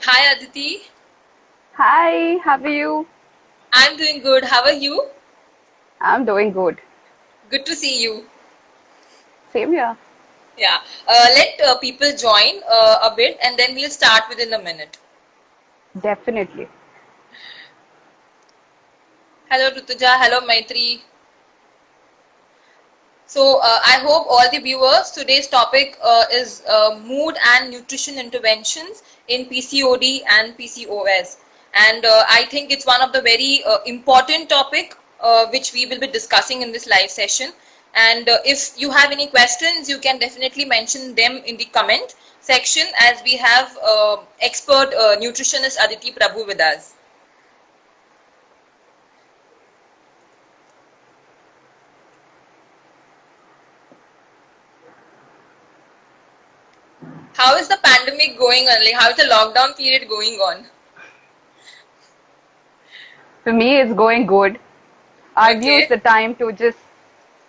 Hi Aditi, Hi, how are you? I'm doing good. How are you? I'm doing good. Good to see you. Same here. Yeah, let people join a bit and then we'll start within a minute. Definitely. Hello Rutuja, hello Maitri. So I hope all the viewers, today's topic is mood and nutrition interventions in PCOD and PCOS. And I think it's one of the very important topic which we will be discussing in this live session. And if you have any questions, you can definitely mention them in the comment section as we have expert nutritionist Aditi Prabhu with us. How is the pandemic going on? Like how is the lockdown period going on? For me, it's going good. I've used Okay. the time to just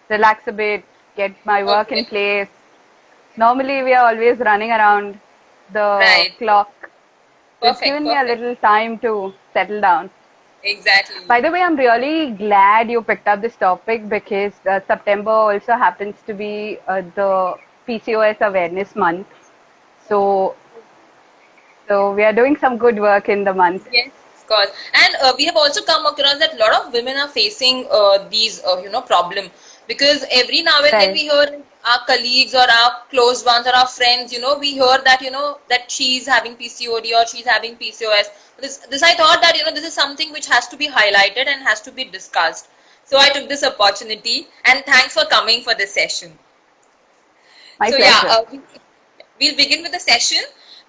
relax a bit, get my work in Okay. place. Normally, we are always running around the Right. clock. So it's Perfect. given me a Perfect. little time to settle down. Exactly. By the way, I'm really glad you picked up this topic because September also happens to be the PCOS awareness month. So, so we are doing some good work in the month. Yes, of course. And we have also come across that a lot of women are facing these, problem because every now and then Right. we hear our colleagues or our close ones or our friends, we hear that, that she's having PCOD or she's having PCOS. This I thought that, this is something which has to be highlighted and has to be discussed. So I took this opportunity and thanks for coming for this session. My So yeah, pleasure. we'll begin with the session.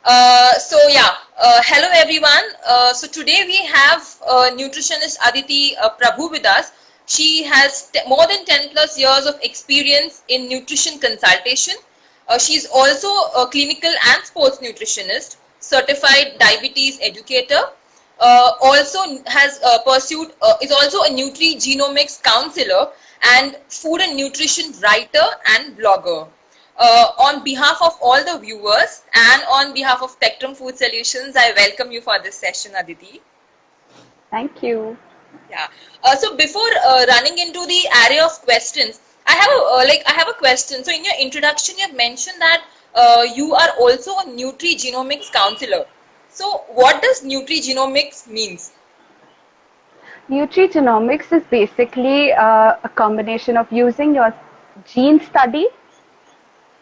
Hello everyone. So today we have nutritionist Aditi Prabhu with us. She has more than 10 plus years of experience in nutrition consultation. She's also a clinical and sports nutritionist, certified diabetes educator. Also has pursued is also a nutri-genomics counselor and food and nutrition writer and blogger. On behalf of all the viewers and on behalf of Spectrum Food Solutions, I welcome you for this session, Aditi. Thank you. Yeah. So before running into the array of questions, I have a question. So in your introduction, you have mentioned that you are also a nutri-genomics counselor. So what does nutri-genomics means? Nutrigenomics is basically a combination of using your gene study,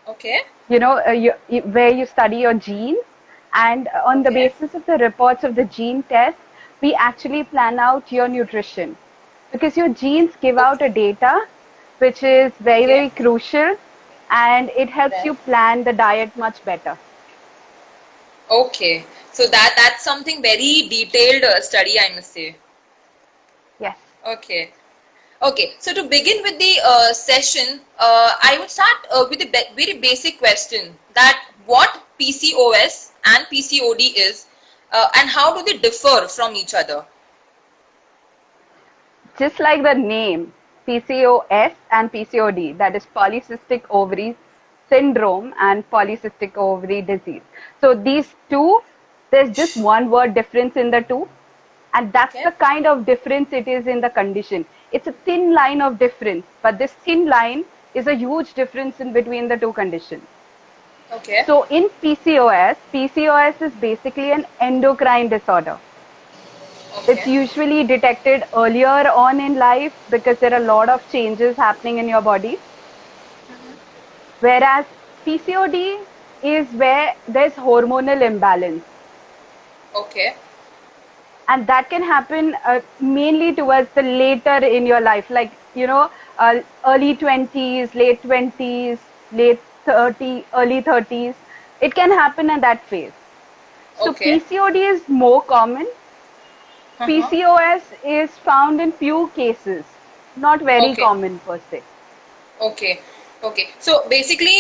Okay. where you study your genes, and on the Okay. basis of the reports of the gene test, we actually plan out your nutrition. Because your genes give out Okay. a data which is very, Okay. very crucial, and it helps Right. you plan the diet much better. Okay. So that's something very detailed study, I must say. Yes. Okay. Okay, so to begin with the session, I would start with a very basic question that what PCOS and PCOD is and how do they differ from each other? Just like the name, PCOS and PCOD, that is polycystic ovary syndrome and polycystic ovary disease. So these two, there's just one word difference in the two, and that's Okay, the kind of difference it is in the condition. It's a thin line of difference, but this thin line is a huge difference in between the two conditions. okay, So in PCOS is basically an endocrine disorder. It's okay, usually detected earlier on in life because there are a lot of changes happening in your body. Whereas PCOD is where there's hormonal imbalance. okay, And that can happen mainly towards the later in your life, like, early 20s, late 20s, late 30, early 30s. It can happen in that phase. So okay, PCOD is more common. uh-huh. PCOS is found in few cases, not very Okay, common per se. okay, okay. So basically,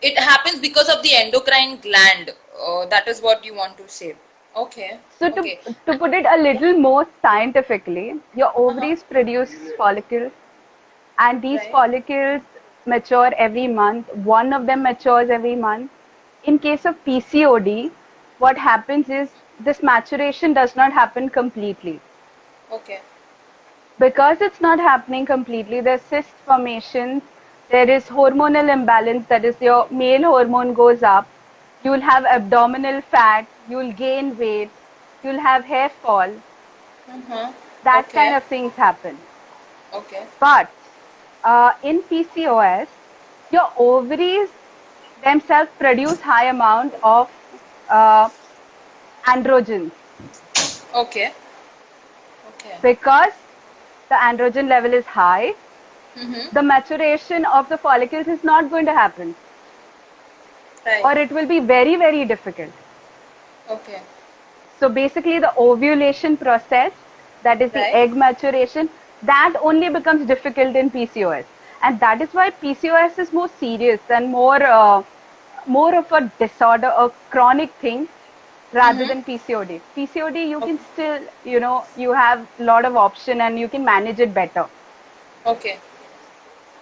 it happens because of the endocrine gland. That is what you want to say. Okay, So okay. to put it a Yeah. little more scientifically, your Uh-huh. ovaries produce follicles, and these Right. follicles mature every month. One of them matures every month. In case of PCOD, what happens is this maturation does not happen completely. Okay. Because it's not happening completely, there's cyst formations, there is hormonal imbalance, that is your male hormone goes up, you'll have abdominal fat, you'll gain weight, you'll have hair fall, Mm-hmm. that kind Okay. of things happen. Okay. But in PCOS, your ovaries themselves produce high amount of uh, androgens Okay. Okay. because the androgen level is high. Mm-hmm. The maturation of the follicles is not going to happen, Right. or it will be very, very difficult. Okay. So basically, the ovulation process, that is the Right. egg maturation, that only becomes difficult in PCOS, and that is why PCOS is more serious and more of a disorder, a chronic thing, rather Mm-hmm. than PCOD. PCOD, you Okay. can still, you have a lot of option and you can manage it better. Okay.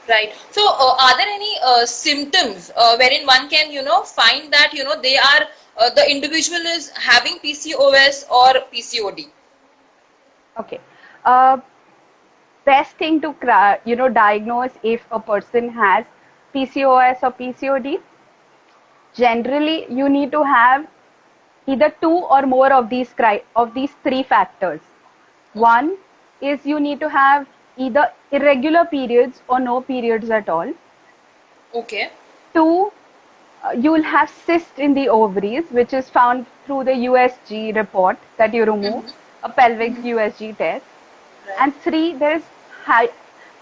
Right. So, are there any symptoms wherein one can, find that, they are the individual is having PCOS or PCOD? Okay. Best thing to diagnose if a person has PCOS or PCOD. Generally, you need to have either two or more of these three factors. Okay. One is you need to have either irregular periods or no periods at all. Okay. Two, you will have cyst in the ovaries, which is found through the USG report that you remove, Mm-hmm. a pelvic Mm-hmm. USG test. Right. And three, there is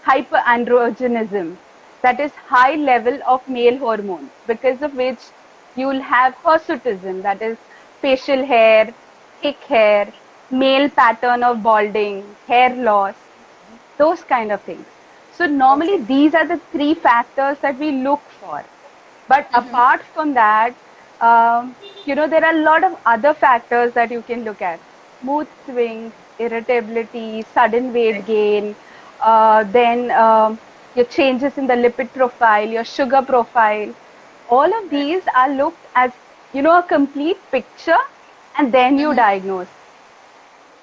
hyperandrogenism, that is high level of male hormones, because of which you will have hirsutism, that is facial hair, thick hair, male pattern of balding, hair loss, those kind of things. So normally Okay. these are the three factors that we look for. But Mm-hmm. apart from that, there are a lot of other factors that you can look at. Mood swings, irritability, sudden weight Right. gain, then your changes in the lipid profile, your sugar profile. All of Right. these are looked as, a complete picture, and then you Mm-hmm. diagnose.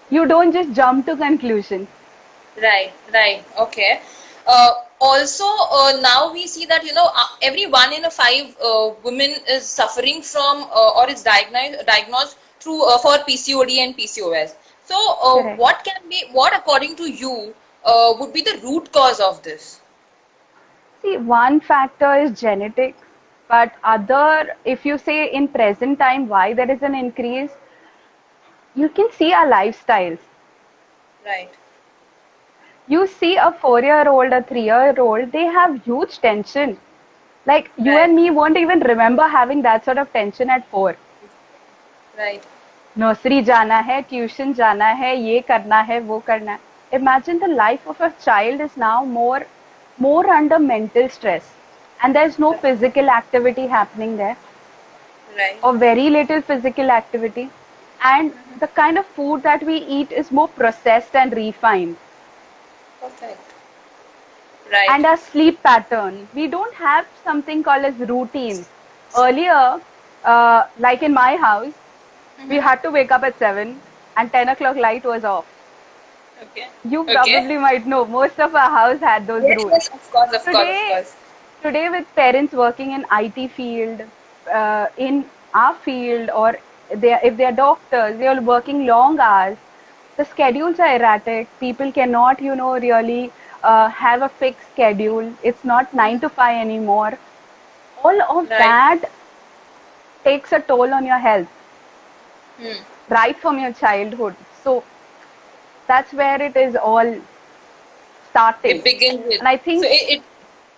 You don't just jump to conclusions. Right, right, okay. Also, now we see that every 1 in 5 women is suffering from or is diagnosed through for PCOD and PCOS. So, Correct. what according to you would be the root cause of this? See, one factor is genetics, but other, if you say in present time, why there is an increase, you can see our lifestyles. Right, You see a 4-year-old, a 3-year-old, they have huge tension. Like you right, and me won't even remember having that sort of tension at 4. right, Nursery जाना है, tuition जाना है, ये करना है, वो करना है. Imagine the life of a child is now more under mental stress, and there's no physical activity happening there, right. or very little physical activity, and the kind of food that we eat is more processed and refined. Perfect. Right, And our sleep pattern, we don't have something called as routines. Earlier, like in my house, we had to wake up at 7 and 10 o'clock light was off. okay, You okay. probably might know most of our house had those Yes, rules. yes, of course, of course, of Today, course. today with parents working in IT field, in our field, or if they are doctors, they are working long hours. The schedules are erratic. People cannot, really have a fixed schedule. It's not 9 to 5 anymore. All of Right. that takes a toll on your health, Hmm. right from your childhood. So that's where it is all It starting. begins with And I so think, it.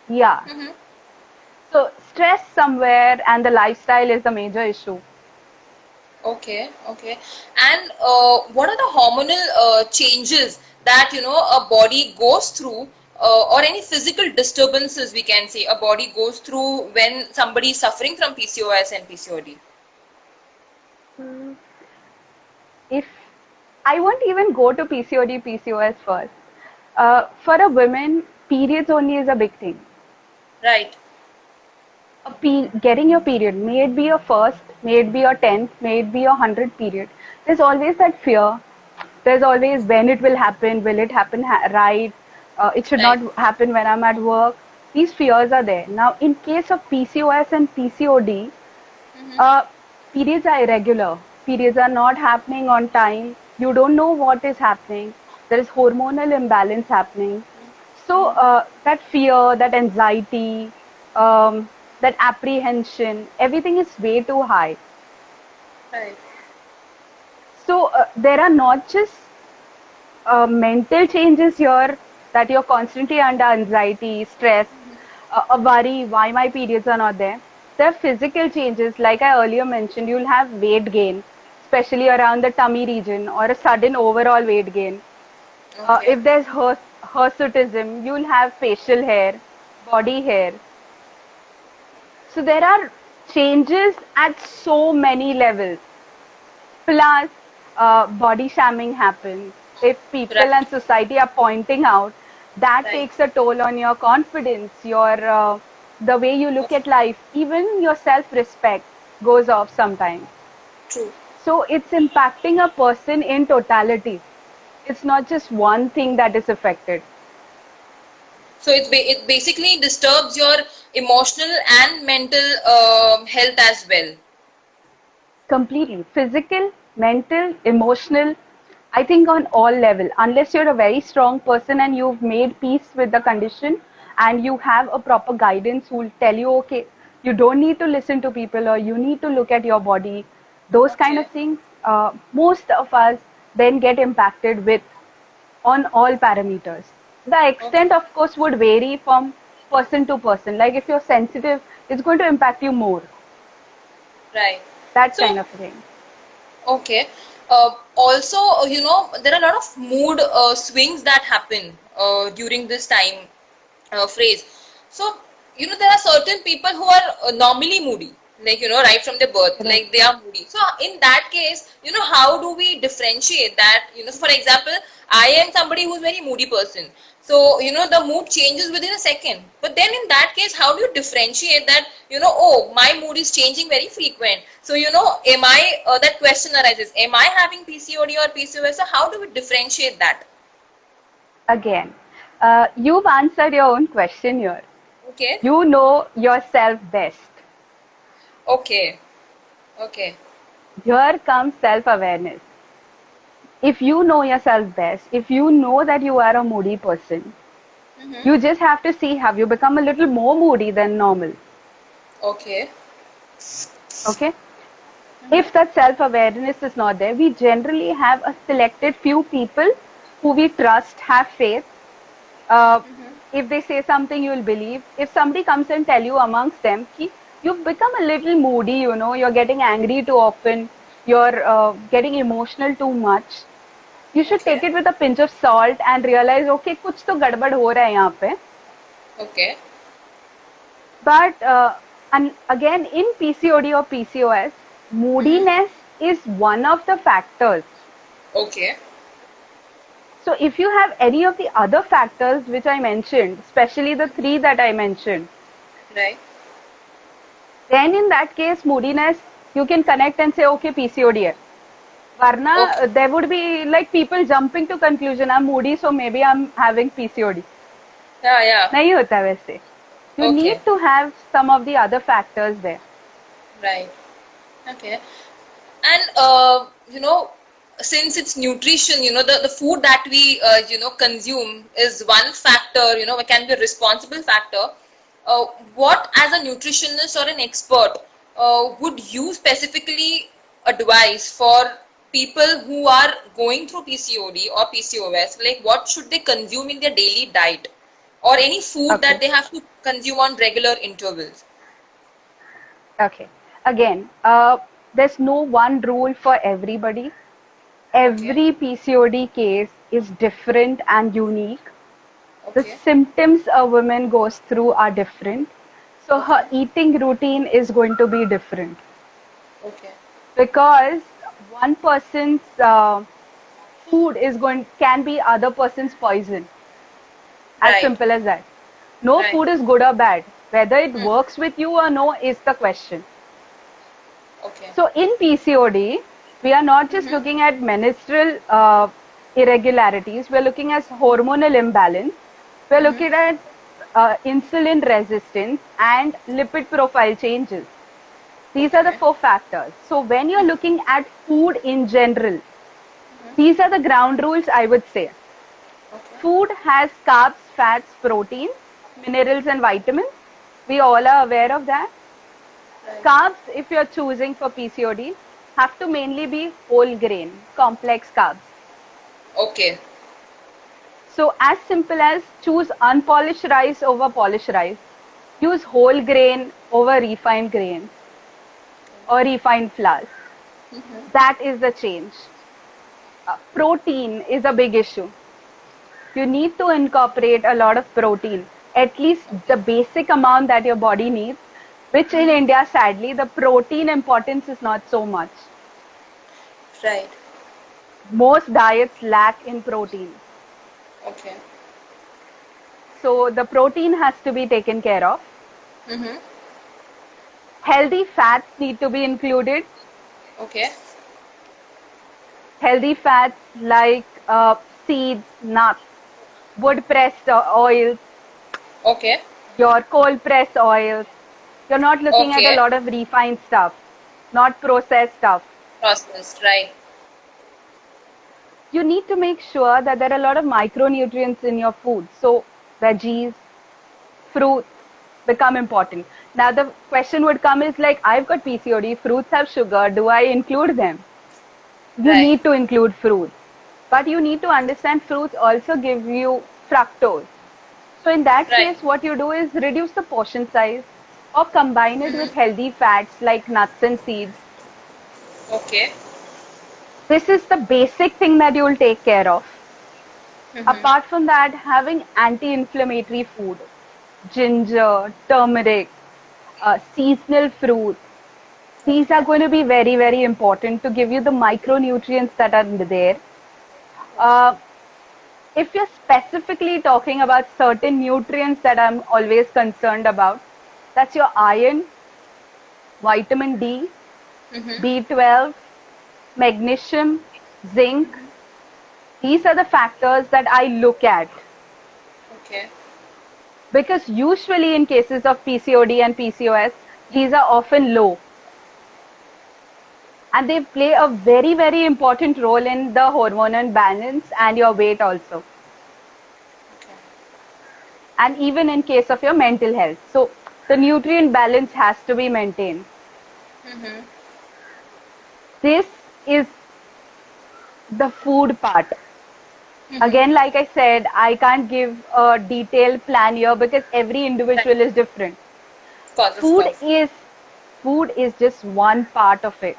yeah. Mhm. So stress somewhere and the lifestyle is the major issue. Okay, okay. And what are the hormonal changes that a body goes through, or any physical disturbances we can say a body goes through when somebody is suffering from PCOS and PCOD? Mm, If I won't even go to PCOD, PCOS first. For a woman, periods only is a big thing. Right. getting your period, may it be your first, may it be your 10th, may it be your 100th period, there's always that fear. There's always when it will happen, will it happen right? It should not Right. happen when I'm at work. These fears are there. Now, in case of PCOS and PCOD, Mm-hmm. uh, periods are irregular. Periods are not happening on time. You don't know what is happening. There is hormonal imbalance happening. So that fear, that anxiety, that apprehension, everything is way too high. Right. So there are not just mental changes here that you're constantly under anxiety, stress, a worry why my periods are not there. There are physical changes, like I earlier mentioned, you'll have weight gain, especially around the tummy region, or a sudden overall weight gain. Okay. If there's hirsutism, you'll have facial hair, body hair. So there are changes at so many levels. Plus, body shaming happens. If people Right. and society are pointing out, that Right. takes a toll on your confidence, your the way you look at life, even your self-respect goes off sometimes. True. So it's impacting a person in totality. It's not just one thing that is affected. So it basically disturbs your emotional and mental health as well. Completely. Physical, mental, emotional, I think on all level. Unless you're a very strong person and you've made peace with the condition and you have a proper guidance who will tell you, okay, you don't need to listen to people or you need to look at your body, those kind of Okay. things, most of us then get impacted with on all parameters. The Okay. extent, of course, would vary from person to person. Like if you're sensitive, it's going to impact you more. Right. That So kind of thing. okay. Also, there are a lot of mood swings that happen during this time phrase. So, there are certain people who are normally moody, like, right from their birth, Right. like they are moody. So, in that case, how do we differentiate that? So for example, I am somebody who's very moody person. So, the mood changes within a second. But then in that case, how do you differentiate that, oh, my mood is changing very frequent. So, that question arises, am I having PCOD or PCOS? So, how do we differentiate that? Again, you've answered your own question here. Okay. You know yourself best. Okay. Okay. Here comes self awareness. If you know yourself best, if you know that you are a moody person, Mm-hmm. you just have to see have you become a little more moody than normal. Okay. Okay? Mm-hmm. If that self awareness is not there, we generally have a selected few people who we trust, have faith. Uh, if they say something, you will believe. If somebody comes and tell you amongst them, ki, you've become a little moody, you're getting angry too often, you're getting emotional too much. You should Okay. take it with a pinch of salt and realize, okay, कुछ तो गड़बड़ हो रहा है यहाँ पे. Okay. But and again, in PCOD or PCOS, Mm-hmm. moodiness is one of the factors. Okay. So if you have any of the other factors which I mentioned, especially the three that I mentioned, Right. then in that case, moodiness, you can connect and say, okay, PCOD hai. Varna, Okay. there would be like people jumping to conclusion, I'm moody, so maybe I'm having PCOD. Yeah, yeah. नहीं होता वैसे. You Okay. need to have some of the other factors there. Right. Okay. And since it's nutrition, the food that we consume is one factor, it can be a responsible factor. What as a nutritionist or an expert would you specifically advise for people who are going through PCOD or PCOS? Like, what should they consume in their daily diet, or any food that Okay. they have to consume on regular intervals? Okay. Again, there's no one rule for everybody. Okay. Every PCOD case is different and unique. The Okay. symptoms a woman goes through are different. So her Okay. eating routine is going to be different Okay. because one person's food is going can be other person's poison. As Right. simple as that. No Right. food is good or bad. Whether it Hmm. works with you or no is the question. Okay. So in PCOD, we are not just Mm-hmm. looking at menstrual irregularities, we are looking at hormonal imbalance, we are Mm-hmm. looking at insulin resistance and lipid profile changes. These are the Okay. 4 factors. So when you're Mm-hmm. looking at food in general, these are the ground rules I would say. Okay. Food has carbs, fats, proteins, minerals and vitamins. We all are aware of that. Right. Carbs, if you're choosing for PCOD, have to mainly be whole grain, complex carbs. Okay. So as simple as choose unpolished rice over polished rice. Use whole grain over refined grains or refined flours. Mm-hmm. That is the change. Protein is a big issue. You need to incorporate a lot of protein, at least the Okay. basic amount that your body needs, which in Mm-hmm. India, sadly, the protein importance is not so much. Right. Most diets lack in protein. Okay. So the protein has to be taken care of. Mm-hmm. Healthy fats need to be included. Okay. Healthy fats like seeds, nuts, wood pressed oils, Okay. your cold pressed oils. You're not looking at a Okay. lot of refined stuff, not processed stuff. Processed. Right. You need to make sure that there are a lot of micronutrients in your food. So veggies, fruits become important. Now the question would come is like, I've got PCOD, fruits have sugar, do I include them? You Right. need to include fruits. But you need to understand fruits also give you fructose. So in that Right. case, what you do is reduce the portion size or combine it with Mm-hmm. healthy fats like nuts and seeds. Okay. This is the basic thing that you will take care of. Mm-hmm. Apart from that, having anti-inflammatory food, ginger, turmeric, seasonal fruits, these are Okay. going to be very, very important to give you the micronutrients that are there. Okay. Uh, if you're specifically talking about certain nutrients that I'm always concerned about, that's your iron, vitamin D, Mm-hmm. B12, magnesium, zinc. These are the factors that I look at Okay. because usually in cases of PCOD and PCOS, these are often low and they play a very, very important role in the hormonal balance and your weight also. Okay. And even in case of your mental health. So the nutrient balance has to be maintained. Mm-hmm. This is the food part. Mm-hmm. Again, like I said, I can't give a detailed plan here because every Right. individual is different. Of course. Of Food course. is food is just one part of it.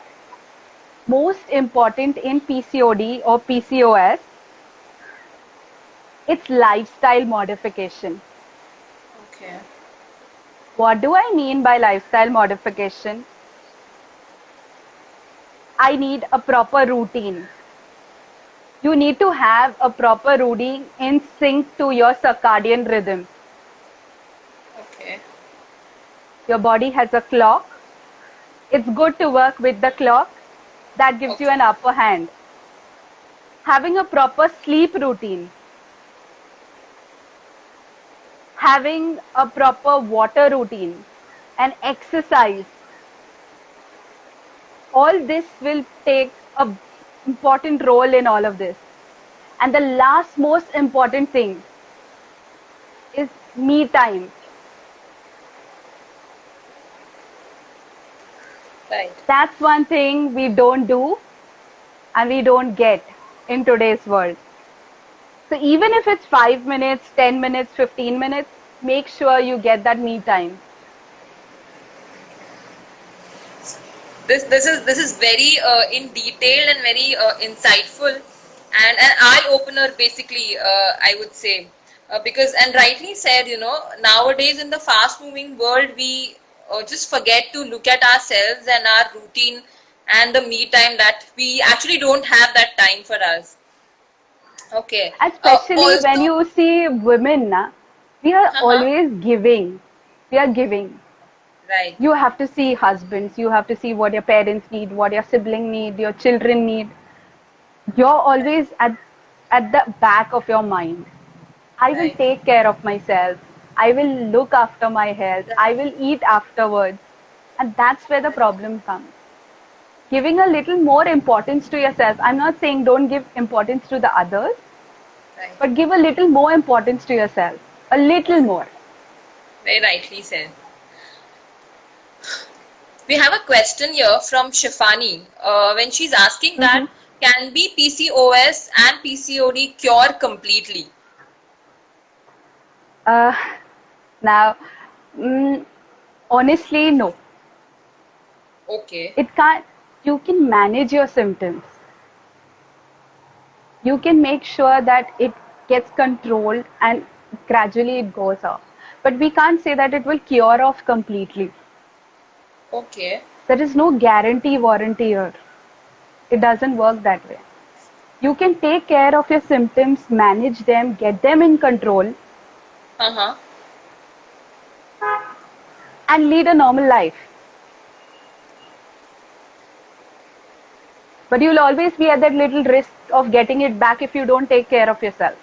Most important in PCOD or PCOS, it's lifestyle modification. Okay. What do I mean by lifestyle modification? I need a proper routine. You need to have a proper routine in sync to your circadian rhythm. Okay. Your body has a clock. It's good to work with the clock. That gives you Okay. an upper hand. Having a proper sleep routine, having a proper water routine, and exercise, all this will take a important role in all of this. And the last most important thing is me time. Right. That's one thing we don't do and we don't get in today's world. So even if it's 5 minutes, 10 minutes, 15 minutes, make sure you get that me time. This is very in detail and very insightful and an eye opener basically, I would say, because and rightly said, nowadays in the fast moving world we just forget to look at ourselves and our routine and the me time, that we actually don't have that time for us. Okay. Especially when Also. you see women, na, We are Uh-huh. always giving. We are giving. Right. You have to see husbands, you have to see what your parents need, what your sibling need, your children need. You're always at the back of your mind. I will Right. take care of myself. I will look after my health. I will eat afterwards. And that's where the problem comes. Giving a little more importance to yourself. I'm not saying don't give importance to the others, Right. but give a little more importance to yourself. A little more. Very rightly said. We have a question here from Shafani when she's asking that can be PCOS and PCOD cure completely? Uh, now, mm, honestly, no. Okay. It can't. You can manage your symptoms. You can make sure that it gets controlled and gradually it goes off. But we can't say that it will cure off completely. Okay. There is no guarantee warranty here. It doesn't work that way. You can take care of your symptoms, manage them, get them in control, Uh-huh. and lead a normal life. But you'll always be at that little risk of getting it back if you don't take care of yourself.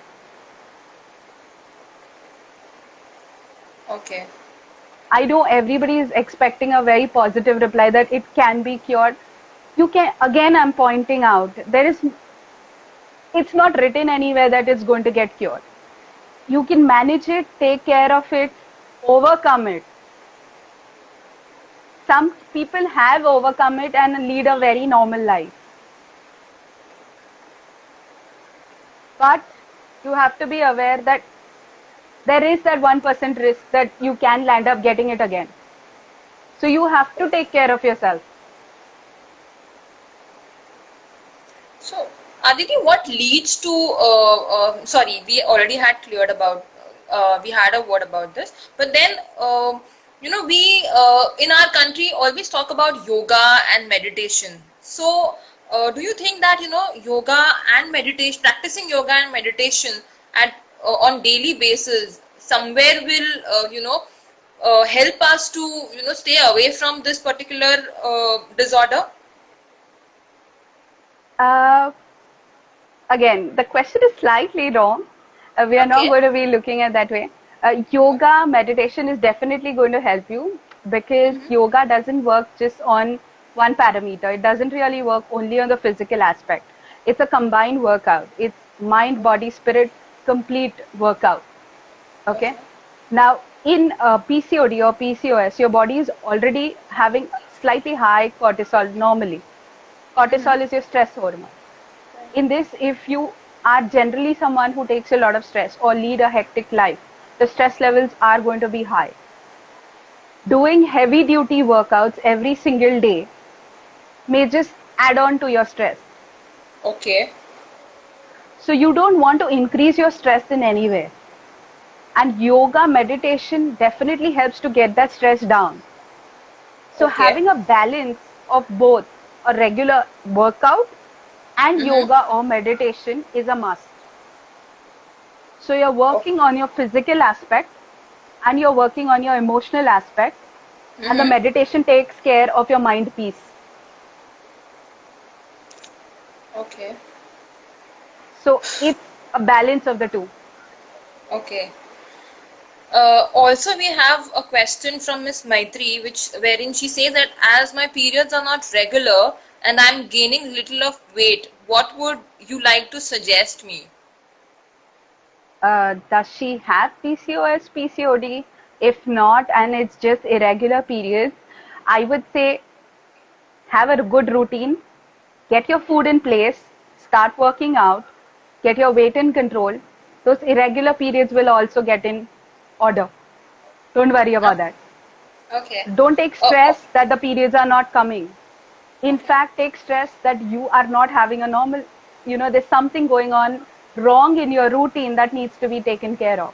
Okay. I know everybody is expecting a very positive reply that it can be cured. You can, again, I'm pointing out, it's not written anywhere that it's going to get cured. You can manage it, take care of it, overcome it. Some people have overcome it and lead a very normal life. But you have to be aware that there is that 1% risk that you can land up getting it again. So you have to take care of yourself. So, Aditi, what leads to, sorry, we already had cleared about, we had a word about this, but then, we in our country always talk about yoga and meditation. So, do you think that, yoga and meditation, practicing yoga and meditation at on daily basis, somewhere will, help us to, stay away from this particular disorder? Uh, Again, the question is slightly wrong. We are not Okay. going to be looking at that way. Yoga, meditation is definitely going to help you because yoga doesn't work just on one parameter. It doesn't really work only on the physical aspect. It's a combined workout. It's mind, body, spirit, complete workout. Okay. Now, in PCOD or PCOS, your body is already having slightly high cortisol normally. Cortisol is your stress hormone. In this, if you are generally someone who takes a lot of stress or lead a hectic life, the stress levels are going to be high. Doing heavy duty workouts every single day may just add on to your stress. Okay. So you don't want to increase your stress in any way. And yoga, meditation definitely helps to get that stress down. So Okay. having a balance of both a regular workout and yoga or meditation is a must. So you're working on your physical aspect and you're working on your emotional aspect, and the meditation takes care of your mind peace. Okay. So it's a balance of the two. Okay. Also, we have a question from Miss Maitri, wherein she says that as my periods are not regular and I'm gaining little of weight, what would you like to suggest me? Does she have PCOS, PCOD? If not, and it's just irregular periods, I would say have a good routine, get your food in place, start working out, get your weight in control. Those irregular periods will also get in order. Don't worry about that. Okay. Don't take stress that the periods are not coming. In fact, take stress that you are not having a normal, there's something going on wrong in your routine that needs to be taken care of.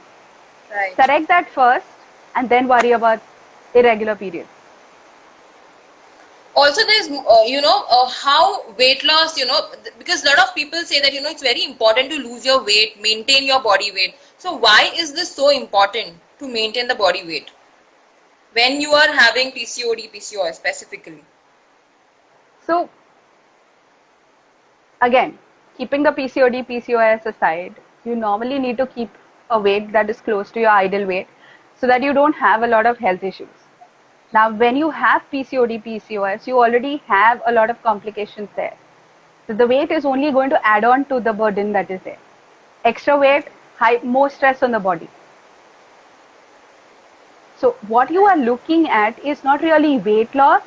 Right. Correct that first and then worry about irregular periods. Also there's how weight loss, because a lot of people say that it's very important to lose your weight, maintain your body weight. So why is this so important to maintain the body weight when you are having PCOD, PCOS specifically? So again, keeping the PCOD, PCOS aside, you normally need to keep a weight that is close to your ideal weight so that you don't have a lot of health issues. Now, when you have PCOD, PCOS, you already have a lot of complications there. So the weight is only going to add on to the burden that is there. Extra weight, more stress on the body. So what you are looking at is not really weight loss,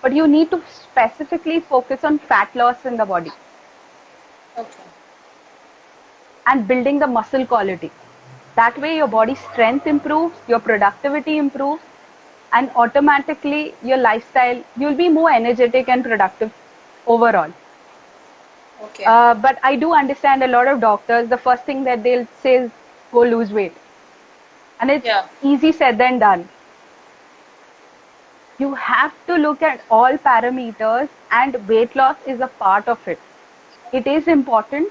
but you need to specifically focus on fat loss in the body. Okay. And building the muscle quality. That way your body strength improves, your productivity improves, and automatically your lifestyle, you'll be more energetic and productive overall. Okay. But I do understand a lot of doctors, the first thing that they'll say is go lose weight. And it's easy said than done. You have to look at all parameters, and weight loss is a part of it. It is important,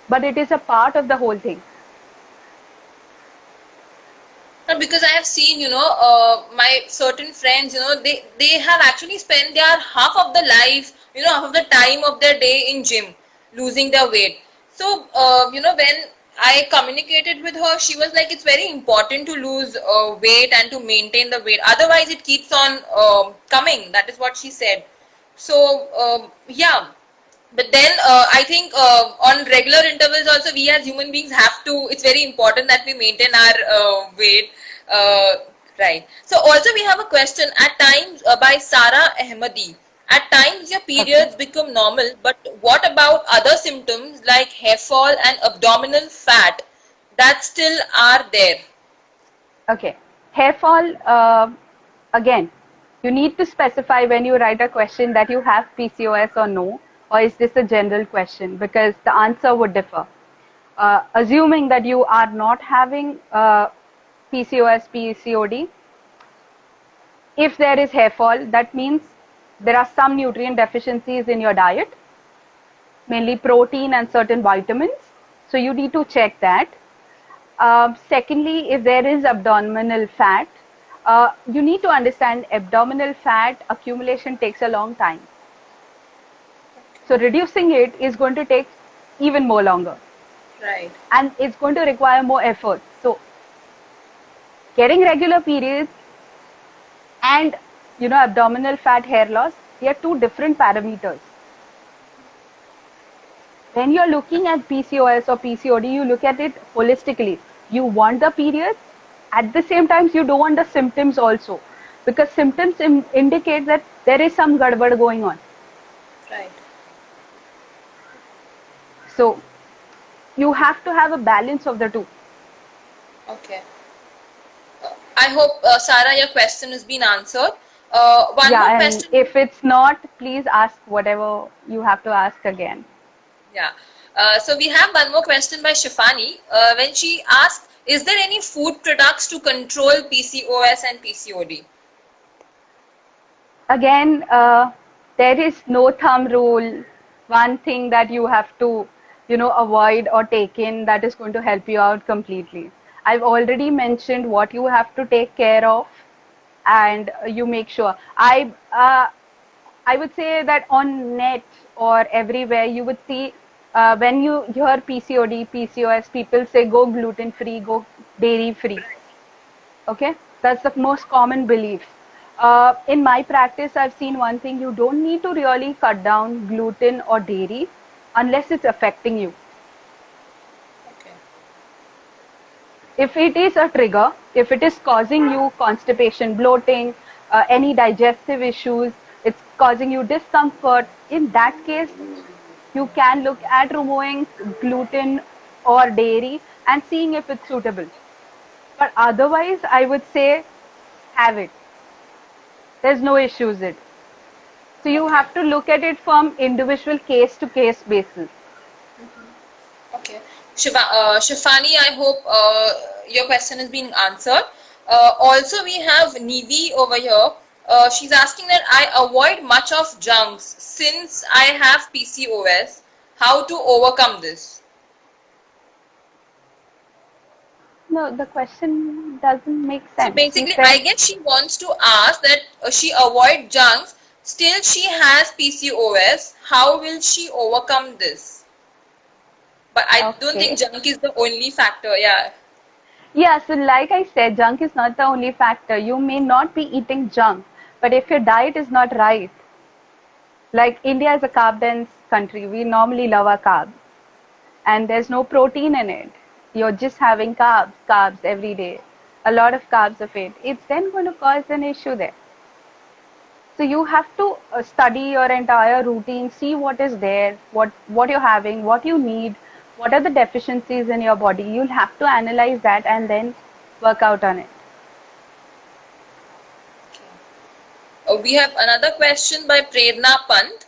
but it is a part of the whole thing. Because I have seen, my certain friends, they have actually spent their half of the life, half of the time of their day in gym, losing their weight. So, when I communicated with her, she was like, it's very important to lose weight and to maintain the weight. Otherwise, it keeps on coming. That is what she said. So, yeah. But then I think on regular intervals also, we as human beings have to, it's very important that we maintain our weight. Right. So also we have a question at times by Sara Ahmadi. At times your periods become normal, but what about other symptoms like hair fall and abdominal fat that still are there? Okay. Hair fall, again, you need to specify when you write a question that you have PCOS or no, or is this a general question, because the answer would differ. Assuming that you are not having PCOS, PCOD, if there is hair fall, that means there are some nutrient deficiencies in your diet, mainly protein and certain vitamins. So you need to check that. Secondly, if there is abdominal fat, you need to understand abdominal fat accumulation takes a long time. So reducing it is going to take even more longer. Right. And it's going to require more effort. So getting regular periods and abdominal fat, hair loss, they are two different parameters. When you're looking at PCOS or PCOD, you look at it holistically. You want the periods, at the same time you don't want the symptoms also, because symptoms indicate that there is some gadbad going on. Right. So you have to have a balance of the two. Okay. I hope, Sara, your question has been answered. One more question. If it's not, please ask whatever you have to ask again. Yeah. So we have one more question by Shifani. When she asked, is there any food products to control PCOS and PCOD? Again, there is no thumb rule. One thing that you have to, avoid or take in that is going to help you out completely. I've already mentioned what you have to take care of, and you make sure. I would say that on net or everywhere you would see when you hear PCOD, PCOS, people say go gluten free, go dairy free. Okay, that's the most common belief. In my practice, I've seen one thing: you don't need to really cut down gluten or dairy unless it's affecting you. If it is a trigger, if it is causing you constipation, bloating, any digestive issues, it's causing you discomfort, in that case, you can look at removing gluten or dairy and seeing if it's suitable. But otherwise, I would say have it. There's no issues with it. So you have to look at it from individual case to case basis. Okay. Shifani, I hope your question has been answered. Also, we have Nivi over here. She's asking that I avoid much of junks since I have PCOS. How to overcome this? No, the question doesn't make So sense. She basically, I said, guess she wants to ask that she avoid junks, still she has PCOS. How will she overcome this? But I don't think okay. junk is the only factor. Yeah. Yeah, so like I said, junk is not the only factor. You may not be eating junk, but if your diet is not right, like India is a carb dense country, we normally love our carbs, and there's no protein in it. You're just having carbs every day, a lot of carbs of it. It's then going to cause an issue there. So you have to study your entire routine, see what is there, what you're having, what you need, what are the deficiencies in your body. You'll have to analyze that and then work out on it. We have another question by Prerna Pant.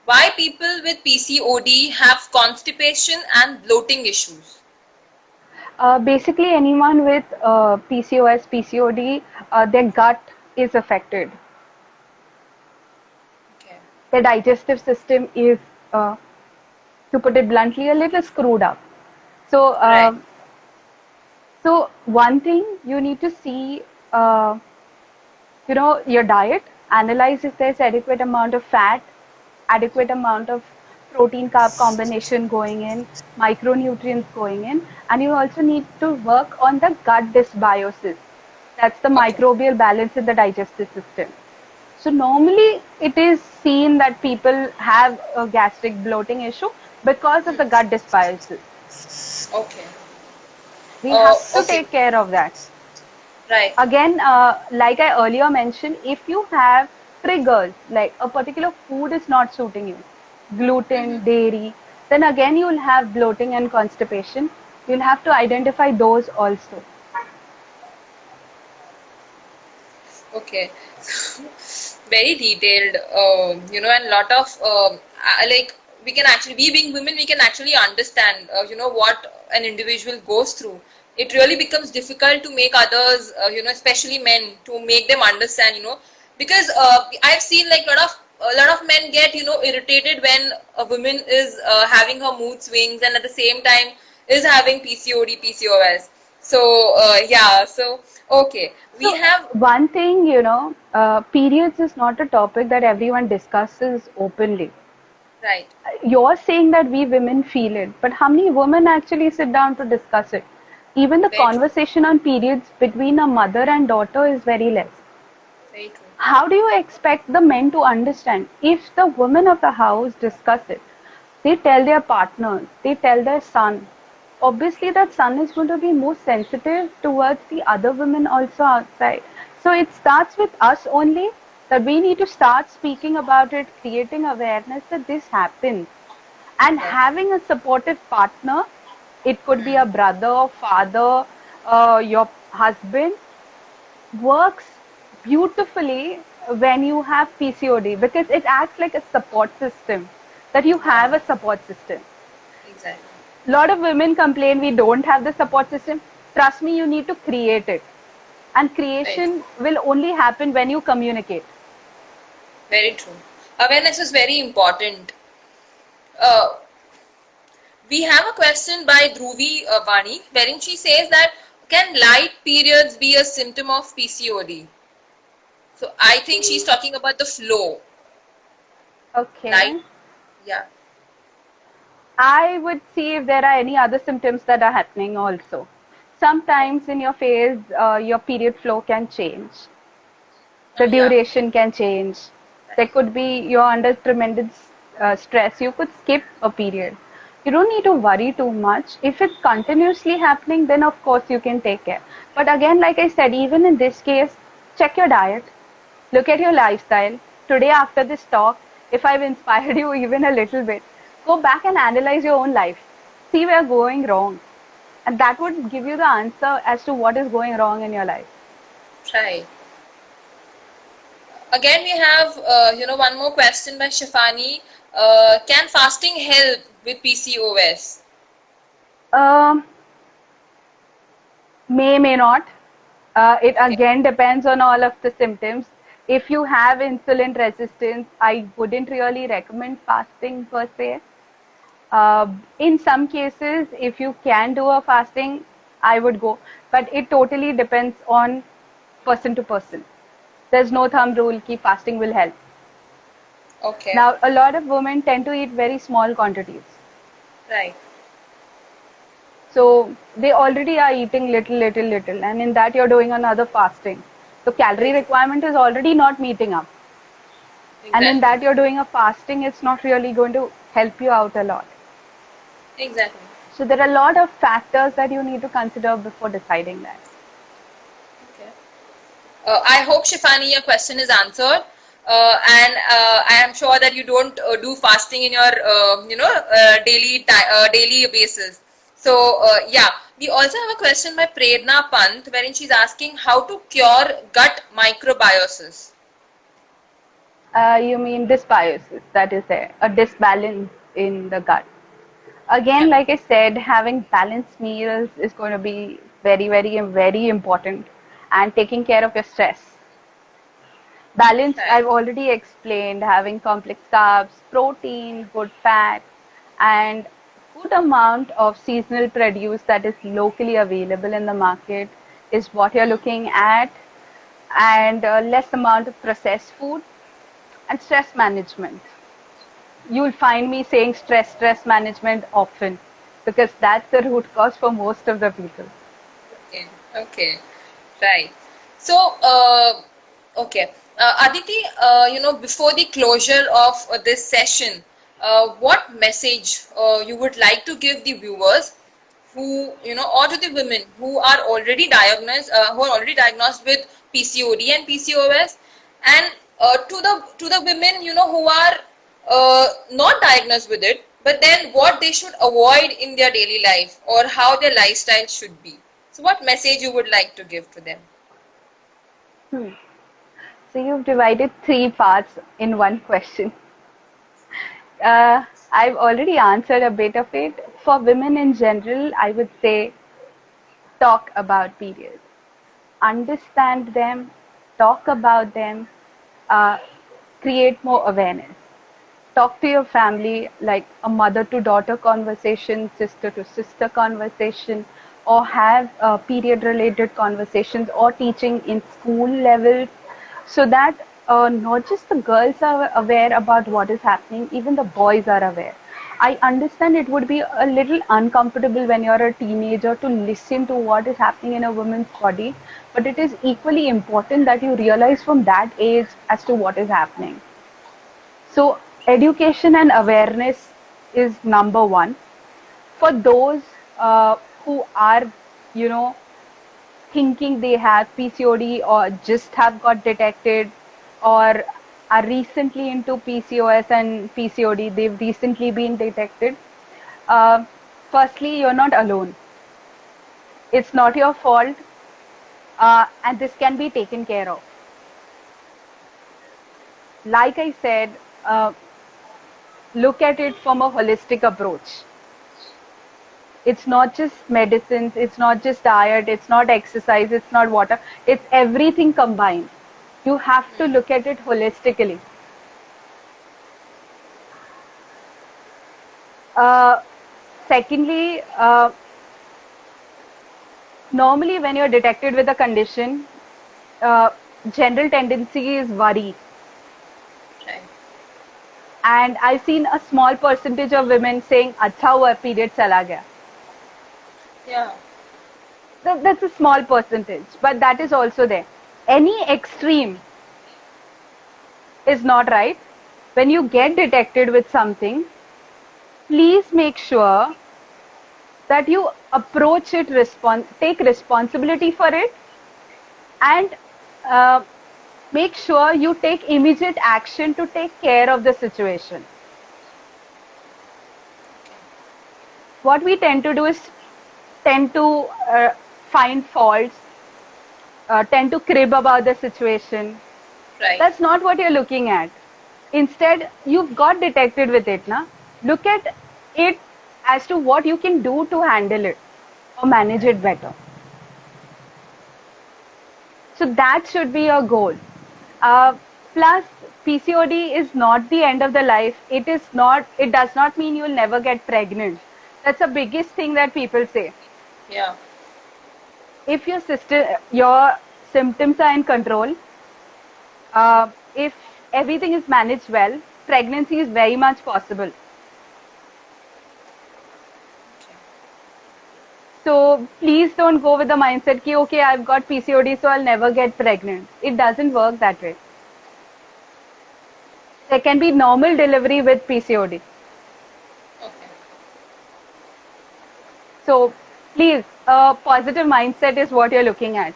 Why people with PCOD have constipation and bloating issues? Basically, anyone with PCOS, PCOD, their gut is affected. Okay. Their digestive system is, to put it bluntly, a little screwed up. So, Right. so one thing you need to see, uh, your diet, analyze if there's adequate amount of fat, adequate amount of protein carb combination going in, micronutrients going in, and you also need to work on the gut dysbiosis. That's the Okay. microbial balance in the digestive system. So normally it is seen that people have a gastric bloating issue because of the gut dysbiosis. Okay. We have to Okay. take care of that. Right. Again, like I earlier mentioned, if you have triggers like a particular food is not suiting you, gluten, dairy, then again you will have bloating and constipation. You'll have to identify those also. Okay. Very detailed, and lot of like we can actually, we being women, we can actually understand, what an individual goes through. It really becomes difficult to make others, especially men, to make them understand, because I've seen like a lot of men get, irritated when a woman is having her mood swings and at the same time is having PCOD, PCOS. So yeah, so okay, we So have one thing, periods is not a topic that everyone discusses openly. right. You're saying that we women feel it, but how many women actually sit down to discuss it? Even the Very true. conversation on periods between a mother and daughter is very less. Very true. How do you expect the men to understand? If the women of the house discuss it, they tell their partners, they tell their son, obviously that son is going to be more sensitive towards the other women also outside. So it starts with us only, that we need to start speaking about it, creating awareness that this happens, and Right. having a supportive partner. It could be a brother, father, your husband, works beautifully when you have PCOD, because it acts like a support system, that you have Yeah. a support system. Exactly. A lot of women complain we don't have the support system. Trust me, you need to create it. And Very true. creation will only happen when you communicate. Very true. Awareness is very important. Uh, we have a question by Dhruvi Vani, wherein she says that can light periods be a symptom of PCOD? So I think she's talking about the flow. Light, Okay. yeah. I would see if there are any other symptoms that are happening also. Sometimes in your phase, your period flow can change. The Yeah. duration can change. There Right. could be you're under tremendous stress. You could skip a period. You don't need to worry too much. If it's continuously happening, then of course you can take care. But again, like I said, even in this case, check your diet, look at your lifestyle. Today, after this talk, if I've inspired you even a little bit, go back and analyze your own life. See where you're going wrong. And that would give you the answer as to what is going wrong in your life. Right. Again, we have one more question by Shafani. Can fasting help with PCOS? Um, may not. It Okay. again depends on all of the symptoms. If you have insulin resistance, I wouldn't really recommend fasting per se. In some cases, if you can do a fasting, I would go, but it totally depends on person to person. There's no thumb rule ki fasting will help. Okay. Now, a lot of women tend to eat very small quantities. Right. So they already are eating little, little, little, and in that you're doing another fasting. So calorie requirement is already not meeting up. And in Exactly. that you're doing a fasting, it's not really going to help you out a lot. Exactly. So there are a lot of factors that you need to consider before deciding that. Okay. I hope, Shifani, your question is answered. And I am sure that you don't do fasting in your, daily basis. So, yeah, we also have a question by Prerna Pant, wherein she's asking how to cure gut microbiosis. You mean dysbiosis, that is there, a disbalance in the gut. Yeah. Again, like I said, having balanced meals is going to be very, very, very important, and taking care of your stress. Balance, Right. I've already explained, having complex carbs, protein, good fat, and good amount of seasonal produce that is locally available in the market is what you're looking at, and less amount of processed food and stress management. You'll find me saying stress management often because that's the root cause for most of the people. Okay. Okay. Right. So, okay. Aditi, before the closure of this session, what message you would like to give the viewers who, or to the women who are already diagnosed with PCOD and PCOS, and to the women, who are not diagnosed with it, but then what they should avoid in their daily life or how their lifestyle should be. So, what message you would like to give to them? Hmm. So you've divided three parts in one question. I've already answered a bit of it. For women in general, I would say talk about periods, understand them, talk about them, uh, create more awareness. Talk to your family like a mother to daughter conversation, sister to sister conversation, or have period related conversations or teaching in school levels so that not just the girls are aware about what is happening, even the boys are aware. I understand it would be a little uncomfortable when you're a teenager to listen to what is happening in a woman's body, but it is equally important that you realize from that age as to what is happening. So education and awareness is number one. For those who are, you know, thinking they have PCOD or just have got detected or are recently into PCOS and PCOD, they've recently been detected. Uh, Firstly, you're not alone. It's not your fault, and this can be taken care of. Like I said, look at it from a holistic approach. It's not just medicines, it's not just diet, it's not exercise, it's not water, it's everything combined. You have to look at it holistically. Uh, Secondly, normally when you're detected with a condition, uh, general tendency is worry. Right. And I've seen a small percentage of women saying, "Acha hua period chala gaya." Yeah. That's a small percentage, but that is also there. Any extreme is not right. When you get detected with something, please make sure that you approach it, take responsibility for it, and uh, make sure you take immediate action to take care of the situation. What we tend to do is tend to find faults, tend to crib about the situation. Right. That's not what you're looking at. Instead, you've got detected with it, na? Look at it as to what you can do to handle it or manage it better. So that should be your goal. Plus, PCOD is not the end of the life. It is not. It does not mean you'll never get pregnant. That's the biggest thing that people say. Yeah. If your symptoms are in control, if everything is managed well, pregnancy is very much possible. So please don't go with the mindset ki okay, I've got PCOD, so I'll never get pregnant. It doesn't work that way. There can be normal delivery with PCOD. Okay. So please, a positive mindset is what you're looking at.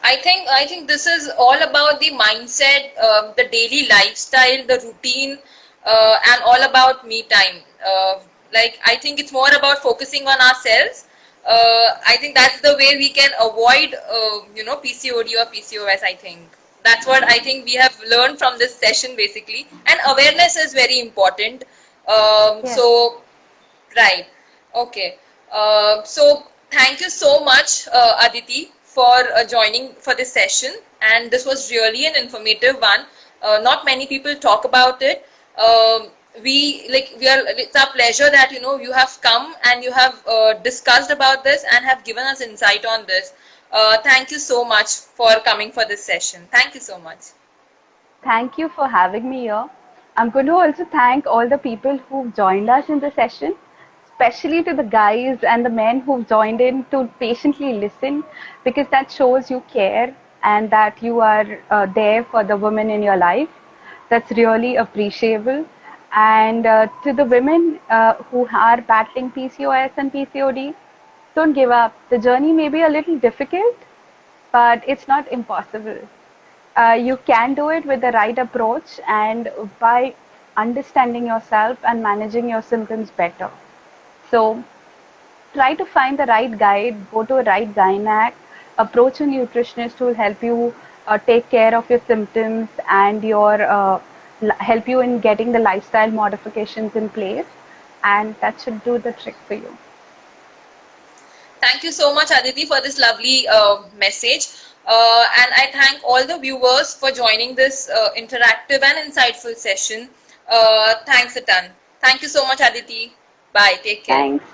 I think this is all about the mindset, the daily lifestyle, the routine, and all about me time. Like I think it's more about focusing on ourselves. I think that's the way we can avoid, PCOD or PCOS. I think that's what I think we have learned from this session basically, and awareness is very important. Yes. So right. Okay. So thank you so much, Aditi, for joining for this session. And this was really an informative one. Not many people talk about it. It's our pleasure that you have come and you have discussed about this and have given us insight on this. Thank you so much for coming for this session. Thank you so much. Thank you for having me here. I'm going to also thank all the people who've joined us in the session, especially to the guys and the men who've joined in to patiently listen, because that shows you care and that you are there for the women in your life. That's really appreciable. And to the women who are battling PCOS and PCOD, don't give up. The journey may be a little difficult, but it's not impossible. You can do it with the right approach and by understanding yourself and managing your symptoms better. So try to find the right guide, go to a right gynac, approach a nutritionist who will help you take care of your symptoms and help you in getting the lifestyle modifications in place, and that should do the trick for you. Thank you so much, Aditi, for this lovely message. And I thank all the viewers for joining this interactive and insightful session. Thanks a ton. Thank you so much, Aditi. Bye. Take care. Thanks.